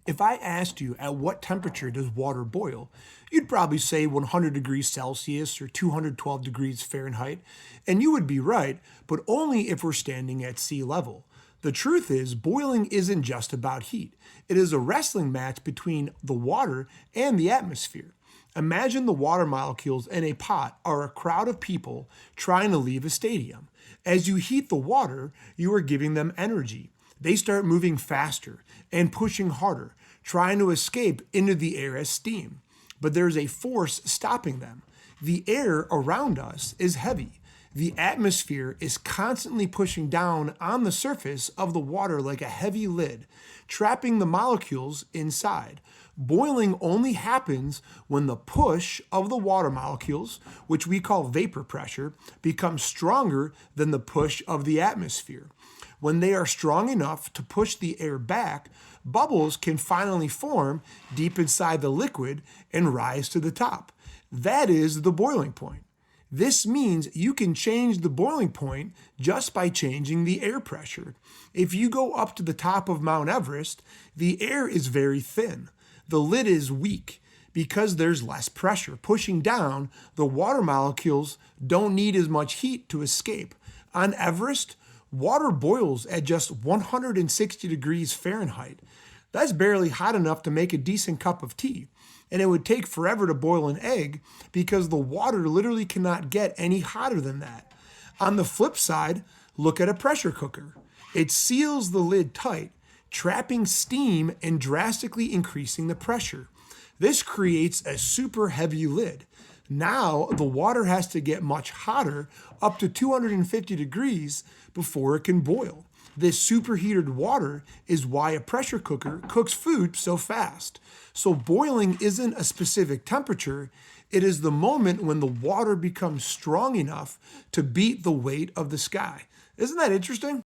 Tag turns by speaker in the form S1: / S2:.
S1: If I asked you at what temperature does water boil, you'd probably say 100 degrees Celsius or 212 degrees Fahrenheit, and you would be right, but only if we're standing at sea level. The truth is, boiling isn't just about heat. It is a wrestling match between the water and the atmosphere. Imagine the water molecules in a pot are a crowd of people trying to leave a stadium. As you heat the water, you are giving them energy. They start moving faster and pushing harder, trying to escape into the air as steam. But there's a force stopping them. The air around us is heavy. The atmosphere is constantly pushing down on the surface of the water like a heavy lid, trapping the molecules inside. Boiling only happens when the push of the water molecules, which we call vapor pressure, becomes stronger than the push of the atmosphere. When they are strong enough to push the air back, bubbles can finally form deep inside the liquid and rise to the top. That is the boiling point. This means you can change the boiling point just by changing the air pressure. If you go up to the top of Mount Everest, the air is very thin. The lid is weak because there's less pressure pushing down. The water molecules don't need as much heat to escape. On Everest, water boils at just 160 degrees Fahrenheit. That's barely hot enough to make a decent cup of tea. And it would take forever to boil an egg because the water literally cannot get any hotter than that. On the flip side, look at a pressure cooker. It seals the lid tight, trapping steam and drastically increasing the pressure. This creates a super heavy lid. Now the water has to get much hotter, up to 250 degrees, before it can boil. This superheated water is why a pressure cooker cooks food so fast. So boiling isn't a specific temperature, it is the moment when the water becomes strong enough to beat the weight of the sky. Isn't that interesting?